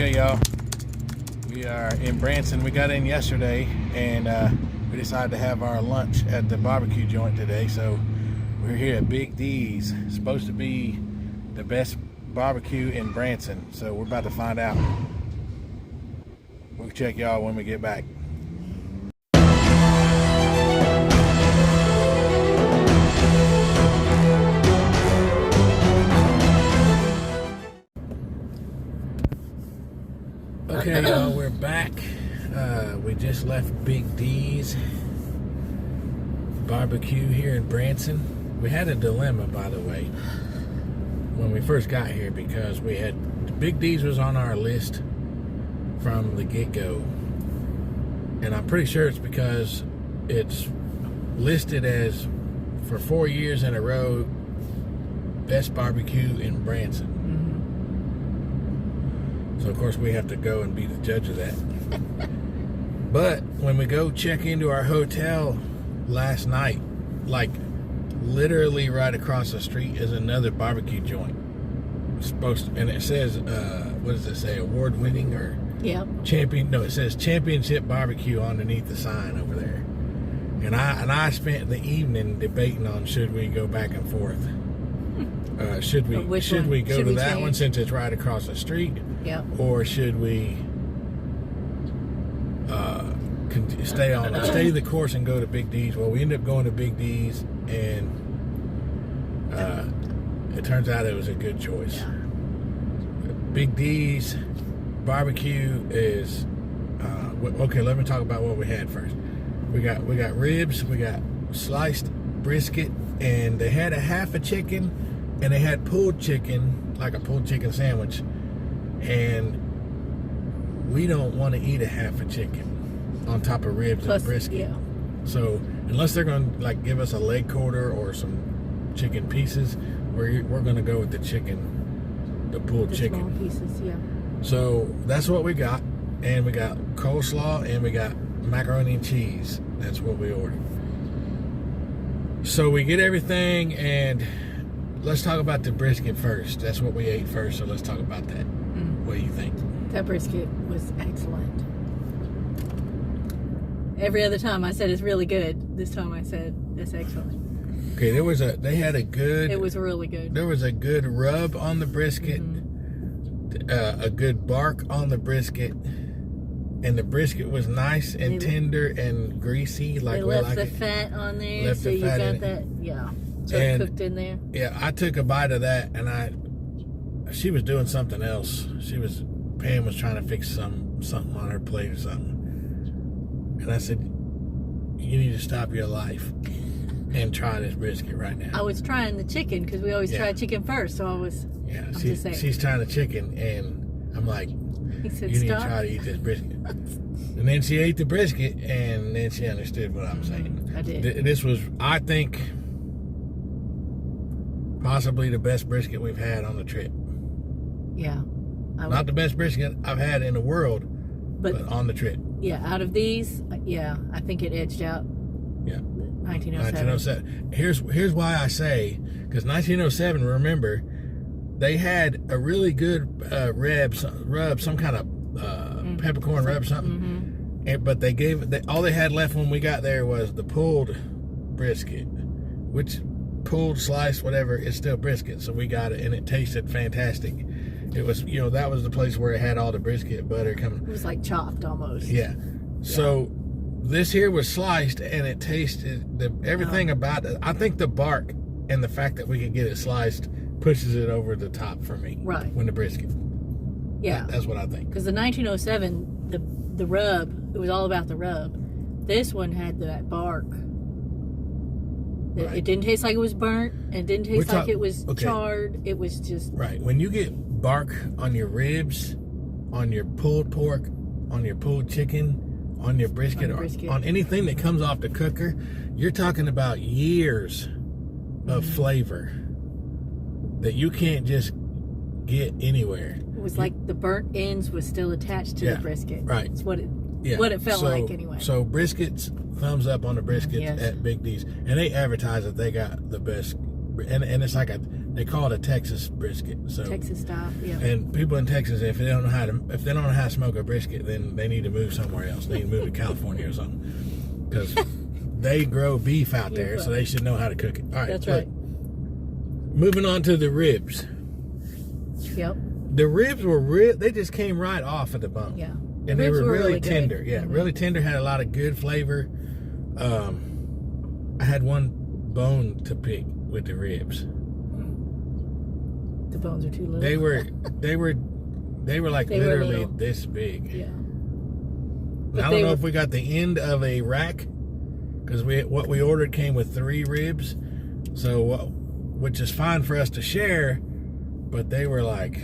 Okay, y'all, we are in Branson. We got in yesterday and we decided to have our lunch at the BBQ Joint today. So we're here at Big D's. It's supposed to be the best barbecue in Branson. So we're about to find out. We'll check y'all when we get back. Okay, y'all, we're back. We just left Big D's barbecue here in Branson. We had a dilemma, by the way, when we first got here, because we had Big D's was on our list from the get-go, and I'm pretty sure it's because it's listed as for 4 years in a row best barbecue in Branson. So of course we have to go and be the judge of that. But when we go check into our hotel last night, like literally right across the street is another barbecue joint. It's supposed to, and it says, what does it say? Award winning or champion? No, it says championship barbecue underneath the sign over there. And I spent the evening debating on should we go back and forth. Should we go to that one since it's right across the street? Or should we stay the course and go to Big D's? Well, we ended up going to Big D's, and it turns out it was a good choice. Big D's barbecue is okay. Let me talk about what we had first. We got ribs, we got sliced brisket, and they had a half a chicken, and they had pulled chicken, like a pulled chicken sandwich. And we don't want to eat a half a chicken on top of ribs and brisket. So unless they're going to like give us a leg quarter or some chicken pieces, we're going to go with the chicken, the pulled chicken. Small pieces, So that's what we got, and we got coleslaw and we got macaroni and cheese. That's what we ordered. So we get everything, and let's talk about the brisket first. That's what we ate first, so let's talk about that. What do you think? That brisket was excellent. Every other time I said it's really good. This time I said it's excellent. Okay, they had a good... It was really good. There was a good rub on the brisket, a good bark on the brisket, and the brisket was nice and tender and greasy. Like they left the fat on there, so you got that, so it cooked in there. Yeah, I took a bite of that, and she was doing something else. Pam was trying to fix something on her plate or something. And I said, you need to stop your life and try this brisket right now. I was trying the chicken, because we always try chicken first, so I was, she's trying the chicken, and I'm like, he said, you need to try to eat this brisket. And then she ate the brisket, and then she understood what I'm saying. I did. This was, I think, possibly the best brisket we've had on the trip. Not the best brisket I've had in the world, but on the trip. Out of these, I think it edged out 1907. Here's why I say, because 1907, remember, they had a really good rub, some kind of peppercorn rub, something. But all they had left when we got there was the pulled brisket, which pulled, sliced, whatever, it's still brisket. So we got it, and it tasted fantastic. It was, that was the place where it had all the brisket butter coming. It was like chopped almost. So this here was sliced, and it tasted everything about it. I think the bark and the fact that we could get it sliced pushes it over the top for me. Right. When the brisket. That's what I think. Because the 1907, the rub, it was all about the rub. This one had that bark. It didn't taste like it was burnt. It didn't taste like it was charred. It was just... Right. When you get bark on your ribs, on your pulled pork, on your pulled chicken, on your brisket, on anything that comes off the cooker, you're talking about years of flavor that you can't just get anywhere. It was like the burnt ends was still attached to the brisket. Right. It's what it felt like anyway. So briskets, thumbs up on the briskets at Big D's. And they advertise that they got the best, and it's like a They call it a Texas brisket. So Texas style, yeah. And people in Texas, if they don't know how to smoke a brisket, then they need to move somewhere else. They need to move to California or something, because they grow beef out there, so they should know how to cook it. All right, that's right. Moving on to the ribs. Yep. The ribs were they just came right off of the bone. Yeah. And they were really tender. Good. Yeah, Mm-hmm. really tender. Had a lot of good flavor. I had one bone to pick with the ribs. The bones are too little. They were like literally little. this big. Yeah. I don't know if we got the end of a rack, because what we ordered came with 3 ribs, so which is fine for us to share, but they were like,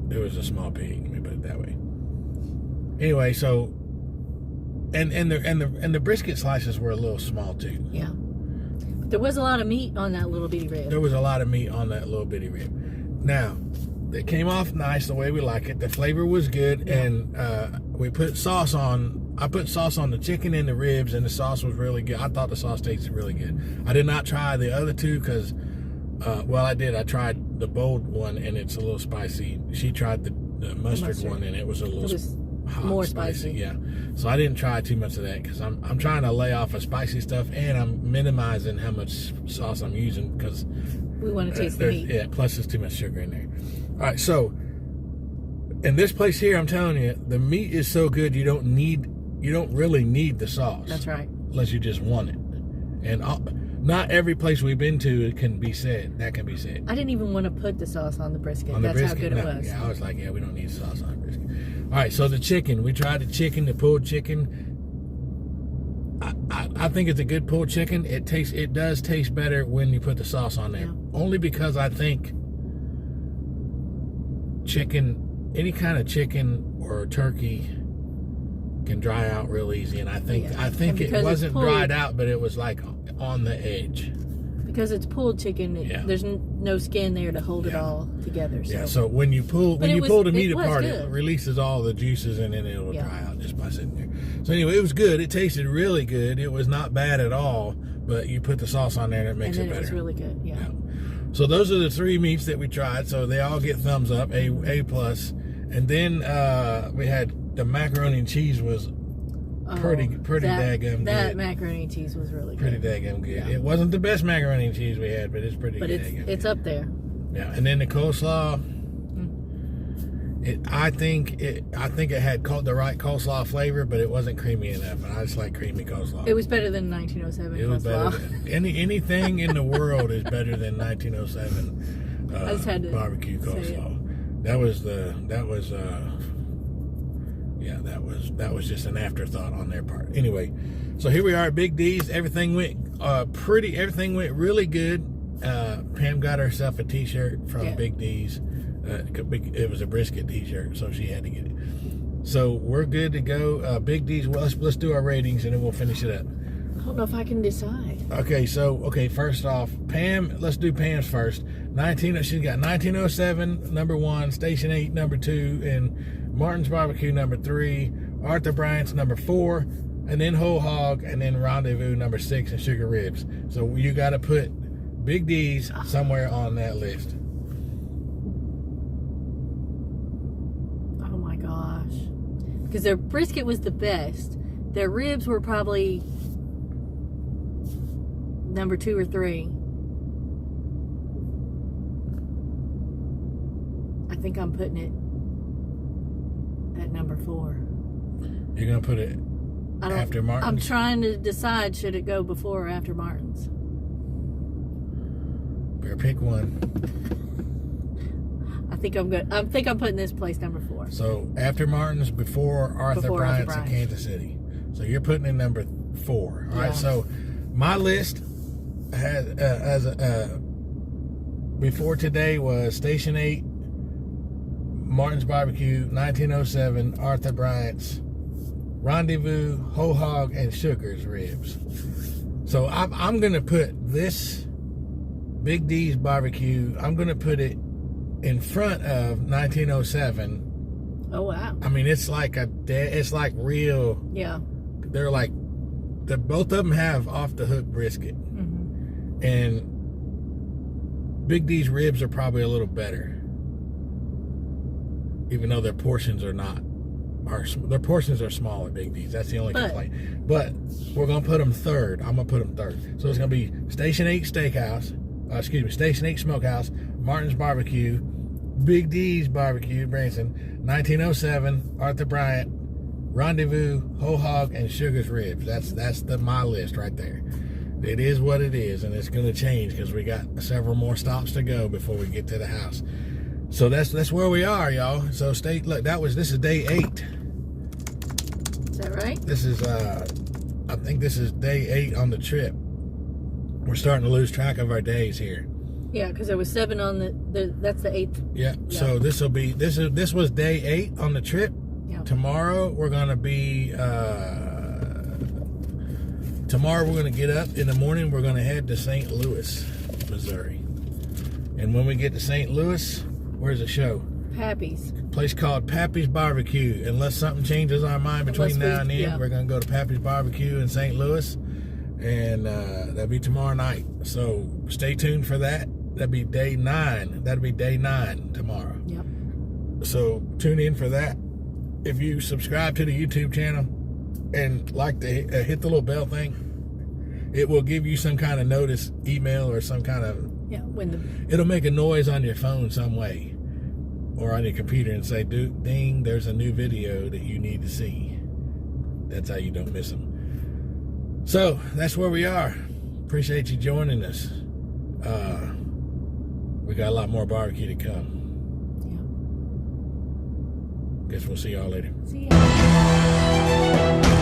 it was a small pig. Let me put it that way. Anyway, so and the brisket slices were a little small too. Yeah. But there was a lot of meat on that little bitty rib. There was a lot of meat on that little bitty rib. Now, it came off nice the way we like it. The flavor was good, and we put sauce on. I put sauce on the chicken and the ribs, and the sauce was really good. I thought the sauce tasted really good. I did not try the other two because, well, I did. I tried the bold one, and it's a little spicy. She tried the mustard one, and it was a little hot, more spicy. spicy. Yeah. So I didn't try too much of that because I'm trying to lay off of spicy stuff, and I'm minimizing how much sauce I'm using because we want to taste the meat. Yeah, plus there's too much sugar in there. All right, so in this place here, I'm telling you, the meat is so good you don't really need the sauce. That's right. Unless you just want it. And not every place we've been to can be said. That can be said. I didn't even want to put the sauce on the brisket. On the That's brisket, how good it was. Yeah, I was like, yeah, we don't need sauce on the brisket. All right, so the chicken. We tried the chicken, the pulled chicken. I think it's a good pulled chicken. It does taste better when you put the sauce on there. Yeah. Only because I think chicken, any kind of chicken or turkey, can dry out real easy, and I think it wasn't dried out, but it was like on the edge. Because it's pulled chicken, there's no skin there to hold it all together. So. Yeah. So when you pull the meat apart, it releases all the juices, and then it'll dry out just by sitting there. So anyway, it was good. It tasted really good. It was not bad at all. But you put the sauce on there, and it makes it better. It was really good. Yeah. So those are the 3 meats that we tried. So they all get thumbs up, A plus. And then we had the macaroni and cheese was pretty daggum good. That macaroni and cheese was really good. Pretty daggum good. Yeah. It wasn't the best macaroni and cheese we had, but it's pretty good. But it's up there. Yeah. And then the coleslaw. I think it had the right coleslaw flavor, but it wasn't creamy enough, and I just like creamy coleslaw. It was better than 1907 coleslaw. It was better than anything in the world is better than 1907 I just had to barbecue coleslaw. That was just an afterthought on their part. Anyway, so here we are at Big D's. Everything went really good. Pam got herself a t-shirt from Big D's. It was a brisket t-shirt, so she had to get it. So we're good to go. Big D's. Well, let's do our ratings, and then we'll finish it up. I don't know if I can decide. Okay, first off, Pam. Let's do Pam's first. She's got 1907 number 1, Station 8 number 2, and Martin's Barbecue number 3, Arthur Bryant's number 4, and then Whole Hog, and then Rendezvous number 6, and Sugar Ribs. So you got to put Big D's somewhere on that list. Because their brisket was the best. Their ribs were probably number 2 or 3. I think I'm putting it at number 4. You're going to put it after Martin's? I'm trying to decide, should it go before or after Martin's? Better pick one. I think I'm putting this place number 4. So after Martin's, before Arthur Bryant's in Kansas City. So you're putting in number 4. All right. So my list has before today was Station 8, Martin's Barbecue, 1907, Arthur Bryant's, Rendezvous, Whole Hog, and Sugar's Ribs. So I'm gonna put this Big D's Barbecue. I'm gonna put it in front of 1907. Oh wow! I mean, it's like real. Yeah. They're like, both of them have off the hook brisket, And Big D's ribs are probably a little better, even though their portions are not. Their portions are small at Big D's. That's the only complaint. But we're gonna put them third. I'm gonna put them third. So it's gonna be Station 8 Steakhouse. Station 8 Smokehouse, Martin's Barbecue, Big D's Barbecue, Branson, 1907, Arthur Bryant, Rendezvous, Whole Hog, and Sugar's Ribs. That's my list right there. It is what it is, and it's going to change because we got several more stops to go before we get to the house. So that's where we are, y'all. So look, this is day 8. Is that right? This is I think this is day 8 on the trip. We're starting to lose track of our days here. Yeah, because there was 7 on that's the 8th. Yeah. So this was day 8 on the trip. Yeah. Tomorrow we're gonna be tomorrow we're gonna get up in the morning. We're gonna head to St. Louis, Missouri. And when we get to St. Louis, where's the show? Pappy's. Place called Pappy's Barbecue. Unless something changes our mind between now and then, we're gonna go to Pappy's Barbecue in St. Louis, and that'll be tomorrow night. So stay tuned for that. That'll be day 9. That'll be day 9 tomorrow. Yep. So tune in for that. If you subscribe to the YouTube channel and like to hit the little bell thing, it will give you some kind of notice, email, or some kind of it'll make a noise on your phone some way or on your computer and say, ding, there's a new video that you need to see. That's how you don't miss them. So that's where we are. Appreciate you joining us. We got a lot more barbecue to come. Yeah. Guess we'll see y'all later. See ya.